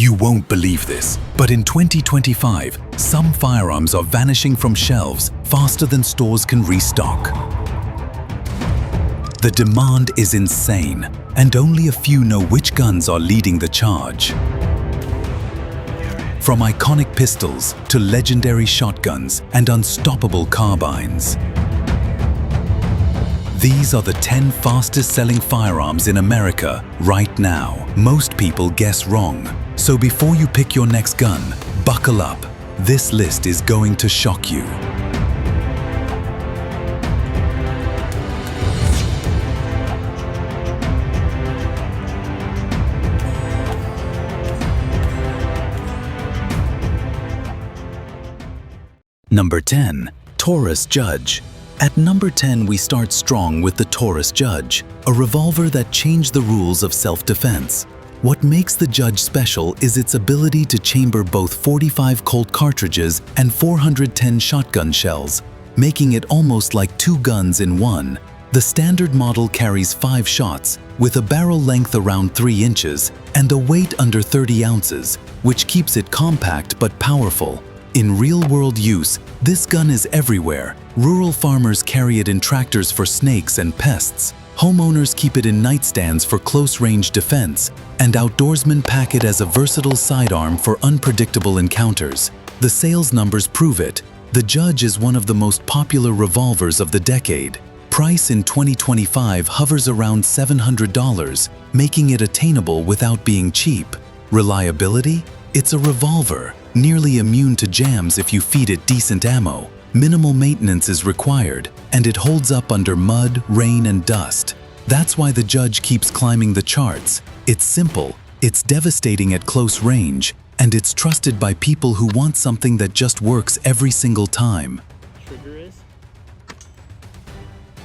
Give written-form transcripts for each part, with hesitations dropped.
You won't believe this, but in 2025, some firearms are vanishing from shelves faster than stores can restock. The demand is insane, and only a few know which guns are leading the charge. From iconic pistols to legendary shotguns and unstoppable carbines. These are the 10 fastest-selling firearms in America right now. Most people guess wrong. So before you pick your next gun, buckle up. This list is going to shock you. Number 10. Taurus Judge. At number 10, we start strong with the Taurus Judge, a revolver that changed the rules of self-defense. What makes the Judge special is its ability to chamber both 45 Colt cartridges and 410 shotgun shells, making it almost like two guns in one. The standard model carries 5 shots, with a barrel length around 3 inches and a weight under 30 ounces, which keeps it compact but powerful. In real-world use, this gun is everywhere. Rural farmers carry it in tractors for snakes and pests. Homeowners keep it in nightstands for close-range defense, and outdoorsmen pack it as a versatile sidearm for unpredictable encounters. The sales numbers prove it. The Judge is one of the most popular revolvers of the decade. Price in 2025 hovers around $700, making it attainable without being cheap. Reliability? It's a revolver, nearly immune to jams if you feed it decent ammo. Minimal maintenance is required, and it holds up under mud, rain, and dust. That's why the Judge keeps climbing the charts. It's simple, it's devastating at close range, and it's trusted by people who want something that just works every single time.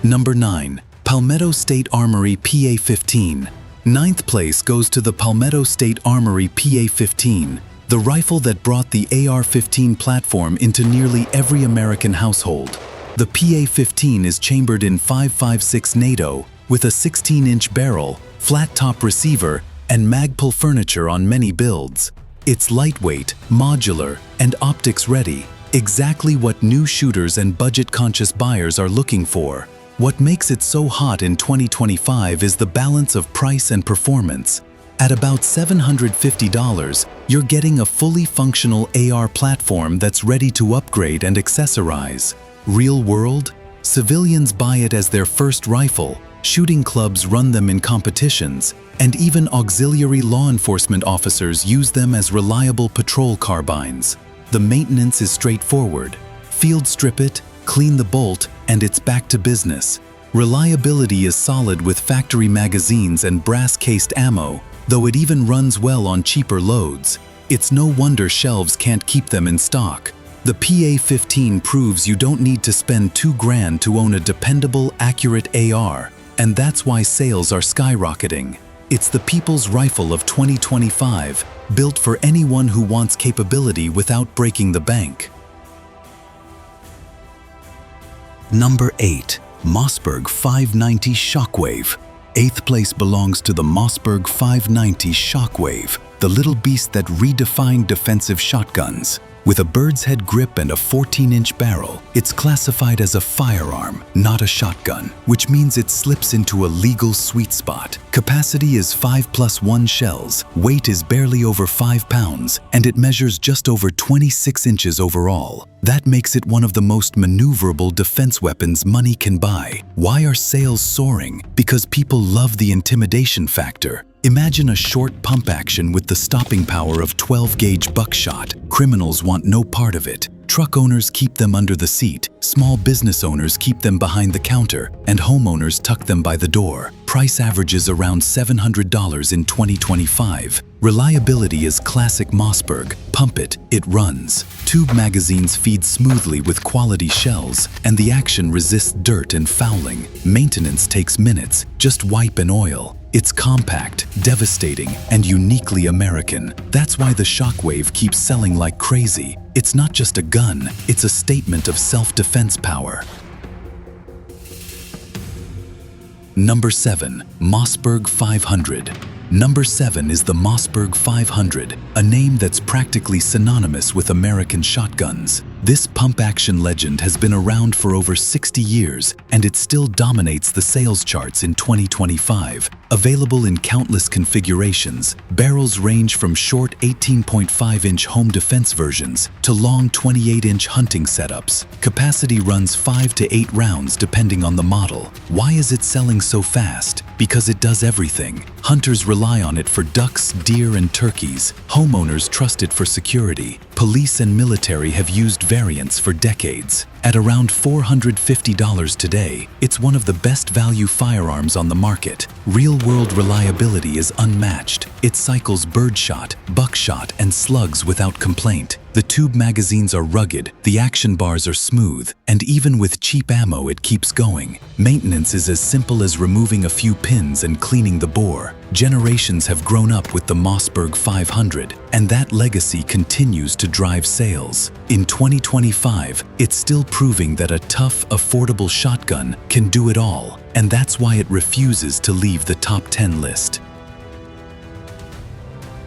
Number 9. Palmetto State Armory PA-15. Ninth place goes to the Palmetto State Armory PA-15, the rifle that brought the AR-15 platform into nearly every American household. The PA-15 is chambered in 5.56 NATO with a 16-inch barrel, flat-top receiver, and Magpul furniture on many builds. It's lightweight, modular, and optics-ready, exactly what new shooters and budget-conscious buyers are looking for. What makes it so hot in 2025 is the balance of price and performance. At about $750, you're getting a fully functional AR platform that's ready to upgrade and accessorize. Real world? Civilians buy it as their first rifle, shooting clubs run them in competitions, and even auxiliary law enforcement officers use them as reliable patrol carbines. The maintenance is straightforward. Field strip it, clean the bolt, and it's back to business. Reliability is solid with factory magazines and brass-cased ammo, though it even runs well on cheaper loads. It's no wonder shelves can't keep them in stock. The PA-15 proves you don't need to spend $2,000 to own a dependable, accurate AR, and that's why sales are skyrocketing. It's the people's rifle of 2025, built for anyone who wants capability without breaking the bank. Number 8. Mossberg 590 Shockwave. 8th place belongs to the Mossberg 590 Shockwave, the little beast that redefined defensive shotguns. With a bird's head grip and a 14-inch barrel, it's classified as a firearm, not a shotgun, which means it slips into a legal sweet spot. Capacity is 5+1 shells, weight is barely over 5 pounds, and it measures just over 26 inches overall. That makes it one of the most maneuverable defense weapons money can buy. Why are sales soaring? Because people love the intimidation factor. Imagine a short pump action with the stopping power of 12-gauge buckshot. Criminals want no part of it. Truck owners keep them under the seat, small business owners keep them behind the counter, and homeowners tuck them by the door. Price averages around $700 in 2025. Reliability is classic Mossberg. Pump it, it runs. Tube magazines feed smoothly with quality shells, and the action resists dirt and fouling. Maintenance takes minutes, just wipe and oil. It's compact, devastating, and uniquely American. That's why the Shockwave keeps selling like crazy. It's not just a gun, it's a statement of self-defense power. Number 7. Mossberg 500. Number 7 is the Mossberg 500, a name that's practically synonymous with American shotguns. This pump-action legend has been around for over 60 years, and it still dominates the sales charts in 2025. Available in countless configurations, barrels range from short 18.5-inch home defense versions to long 28-inch hunting setups. Capacity runs 5 to 8 rounds depending on the model. Why is it selling so fast? Because it does everything. Hunters rely on it for ducks, deer, and turkeys. Homeowners trust it for security. Police and military have used variants for decades. At around $450 today, it's one of the best value firearms on the market. Real-world reliability is unmatched. It cycles birdshot, buckshot, and slugs without complaint. The tube magazines are rugged, the action bars are smooth, and even with cheap ammo it keeps going. Maintenance is as simple as removing a few pins and cleaning the bore. Generations have grown up with the Mossberg 500, and that legacy continues to drive sales. In 2025, it's still proving that a tough, affordable shotgun can do it all, and that's why it refuses to leave the top 10 list.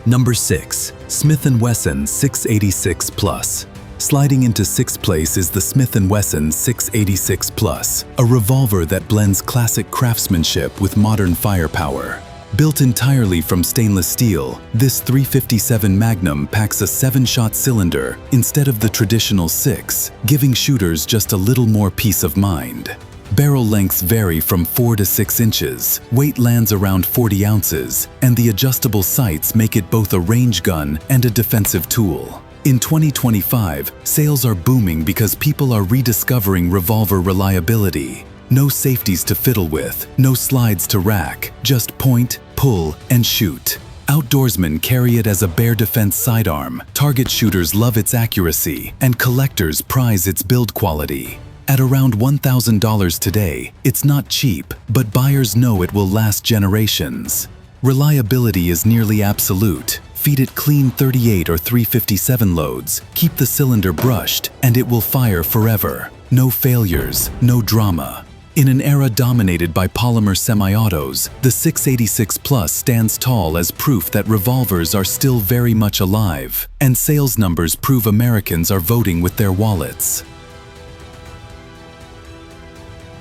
Number 6. Smith & Wesson 686 Plus. Sliding into 6th place is the Smith & Wesson 686 Plus, a revolver that blends classic craftsmanship with modern firepower. Built entirely from stainless steel, this .357 Magnum packs a 7-shot cylinder instead of the traditional 6, giving shooters just a little more peace of mind. Barrel lengths vary from 4 to 6 inches, weight lands around 40 ounces, and the adjustable sights make it both a range gun and a defensive tool. In 2025, sales are booming because people are rediscovering revolver reliability. No safeties to fiddle with, no slides to rack, just point, pull, and shoot. Outdoorsmen carry it as a bare defense sidearm, target shooters love its accuracy, and collectors prize its build quality. At around $1,000 today, it's not cheap, but buyers know it will last generations. Reliability is nearly absolute. Feed it clean 38 or 357 loads, keep the cylinder brushed, and it will fire forever. No failures, no drama. In an era dominated by polymer semi-autos, the 686 Plus stands tall as proof that revolvers are still very much alive, and sales numbers prove Americans are voting with their wallets.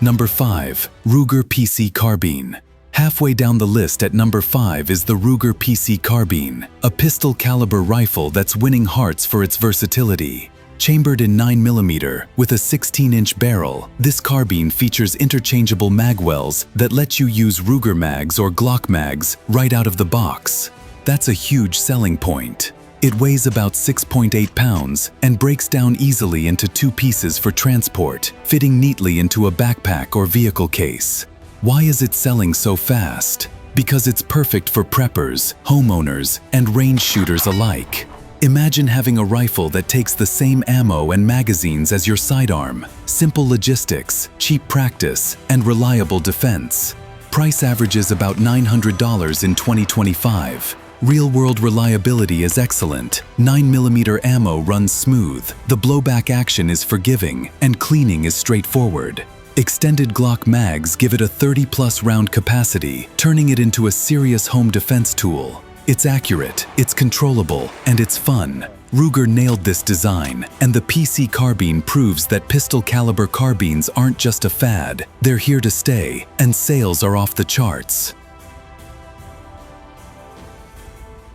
Number 5. Ruger PC Carbine. Halfway down the list at number 5 is the Ruger PC Carbine, a pistol-caliber rifle that's winning hearts for its versatility. Chambered in 9mm with a 16-inch barrel, this carbine features interchangeable magwells that let you use Ruger mags or Glock mags right out of the box. That's a huge selling point. It weighs about 6.8 pounds and breaks down easily into 2 pieces for transport, fitting neatly into a backpack or vehicle case. Why is it selling so fast? Because it's perfect for preppers, homeowners, and range shooters alike. Imagine having a rifle that takes the same ammo and magazines as your sidearm. Simple logistics, cheap practice, and reliable defense. Price averages about $900 in 2025. Real-world reliability is excellent. 9mm ammo runs smooth, the blowback action is forgiving, and cleaning is straightforward. Extended Glock mags give it a 30-plus round capacity, turning it into a serious home defense tool. It's accurate, it's controllable, and it's fun. Ruger nailed this design, and the PC Carbine proves that pistol-caliber carbines aren't just a fad, they're here to stay, and sales are off the charts.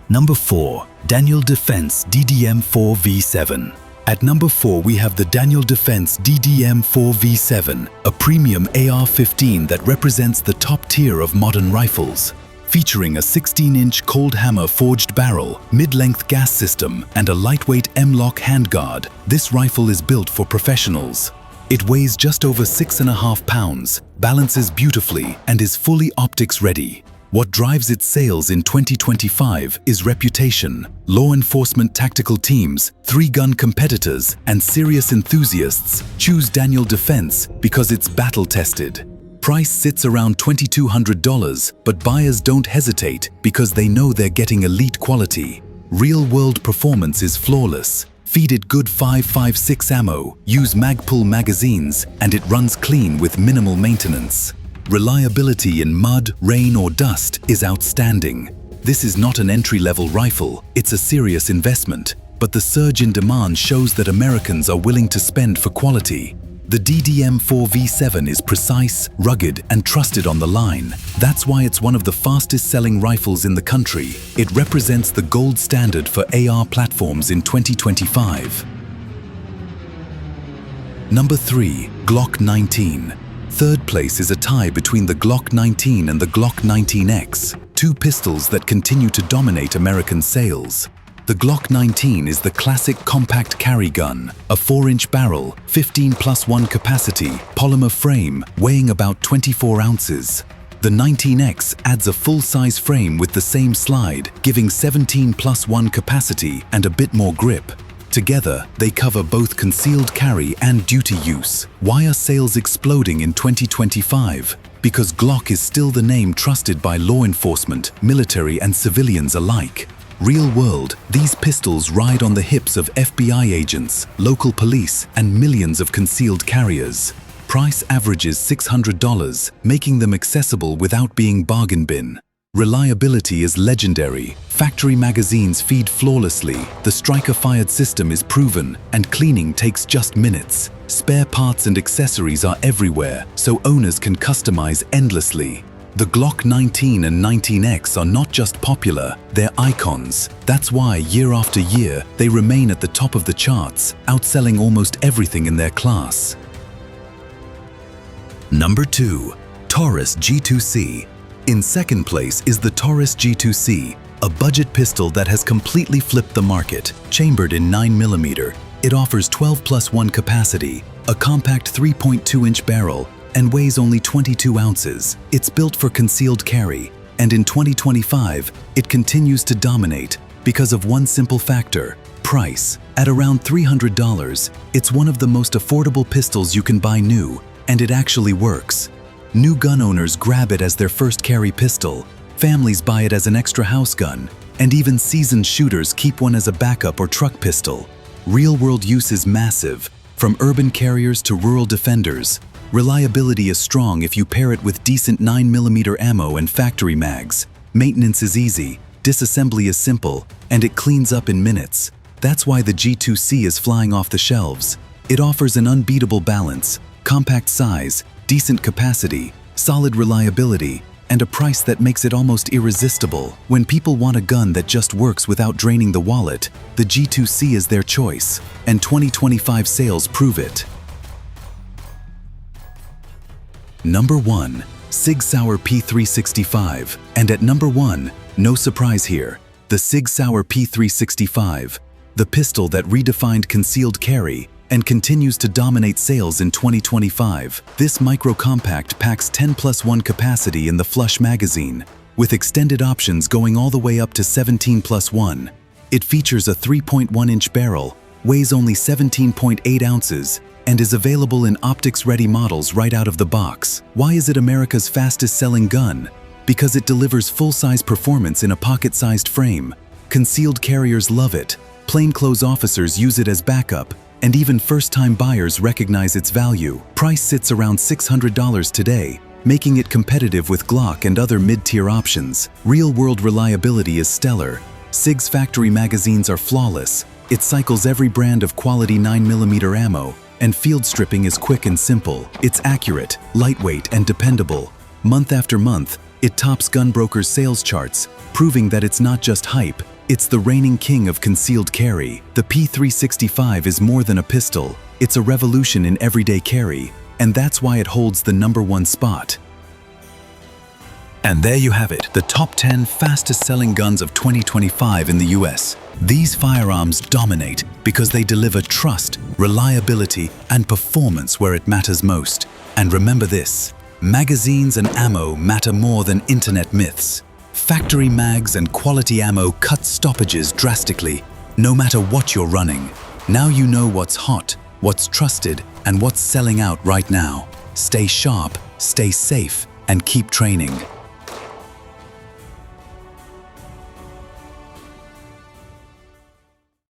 Number 4. Daniel Defense DDM4V7. At number 4 we have the Daniel Defense DDM4V7, a premium AR-15 that represents the top tier of modern rifles. Featuring a 16-inch cold hammer forged barrel, mid-length gas system, and a lightweight M-lock handguard, this rifle is built for professionals. It weighs just over 6.5 pounds, balances beautifully, and is fully optics ready. What drives its sales in 2025 is reputation. Law enforcement tactical teams, 3-gun competitors, and serious enthusiasts choose Daniel Defense because it's battle-tested. Price sits around $2,200, but buyers don't hesitate because they know they're getting elite quality. Real-world performance is flawless. Feed it good 5.56 ammo, use Magpul magazines, and it runs clean with minimal maintenance. Reliability in mud, rain, or dust is outstanding. This is not an entry-level rifle, it's a serious investment, but the surge in demand shows that Americans are willing to spend for quality. The DDM-4V7 is precise, rugged, and trusted on the line. That's why it's one of the fastest-selling rifles in the country. It represents the gold standard for AR platforms in 2025. Number 3. Glock 19. Third place is a tie between the Glock 19 and the Glock 19X, two pistols that continue to dominate American sales. The Glock 19 is the classic compact carry gun, a 4-inch barrel, 15+1 capacity, polymer frame, weighing about 24 ounces. The 19X adds a full-size frame with the same slide, giving 17+1 capacity and a bit more grip. Together, they cover both concealed carry and duty use. Why are sales exploding in 2025? Because Glock is still the name trusted by law enforcement, military, and civilians alike. Real world, these pistols ride on the hips of FBI agents, local police, and millions of concealed carriers. Price averages $600, making them accessible without being bargain bin. Reliability is legendary. Factory magazines feed flawlessly, the striker-fired system is proven, and cleaning takes just minutes. Spare parts and accessories are everywhere, so owners can customize endlessly. The Glock 19 and 19X are not just popular, they're icons. That's why, year after year, they remain at the top of the charts, outselling almost everything in their class. Number 2. Taurus G2C. In second place is the Taurus G2C, a budget pistol that has completely flipped the market. Chambered in 9mm, it offers 12+1 capacity, a compact 3.2-inch barrel, and weighs only 22 ounces. It's built for concealed carry, and in 2025, it continues to dominate because of one simple factor: price. At around $300, it's one of the most affordable pistols you can buy new, and it actually works. New gun owners grab it as their first carry pistol, families buy it as an extra house gun, and even seasoned shooters keep one as a backup or truck pistol. Real-world use is massive, from urban carriers to rural defenders. Reliability is strong if you pair it with decent 9mm ammo and factory mags. Maintenance is easy, disassembly is simple, and it cleans up in minutes. That's why the G2C is flying off the shelves. It offers an unbeatable balance: compact size, decent capacity, solid reliability, and a price that makes it almost irresistible. When people want a gun that just works without draining the wallet, the G2C is their choice, and 2025 sales prove it. Number 1. Sig Sauer P365. And at number 1, no surprise here, the Sig Sauer P365, the pistol that redefined concealed carry and continues to dominate sales in 2025. This micro-compact packs 10+1 capacity in the flush magazine, with extended options going all the way up to 17+1. It features a 3.1-inch barrel, weighs only 17.8 ounces, and is available in optics-ready models right out of the box. Why is it America's fastest-selling gun? Because it delivers full-size performance in a pocket-sized frame. Concealed carriers love it, plainclothes officers use it as backup, and even first-time buyers recognize its value. Price sits around $600 today, making it competitive with Glock and other mid-tier options. Real-world reliability is stellar. SIG's factory magazines are flawless. It cycles every brand of quality 9mm ammo, and field stripping is quick and simple. It's accurate, lightweight, and dependable. Month after month, it tops Gunbroker's sales charts, proving that it's not just hype, it's the reigning king of concealed carry. The P365 is more than a pistol, it's a revolution in everyday carry, and that's why it holds the #1 spot. And there you have it, the top 10 fastest-selling guns of 2025 in the US. These firearms dominate because they deliver trust, reliability, and performance where it matters most. And remember this, magazines and ammo matter more than internet myths. Factory mags and quality ammo cut stoppages drastically, no matter what you're running. Now you know what's hot, what's trusted, and what's selling out right now. Stay sharp, stay safe, and keep training.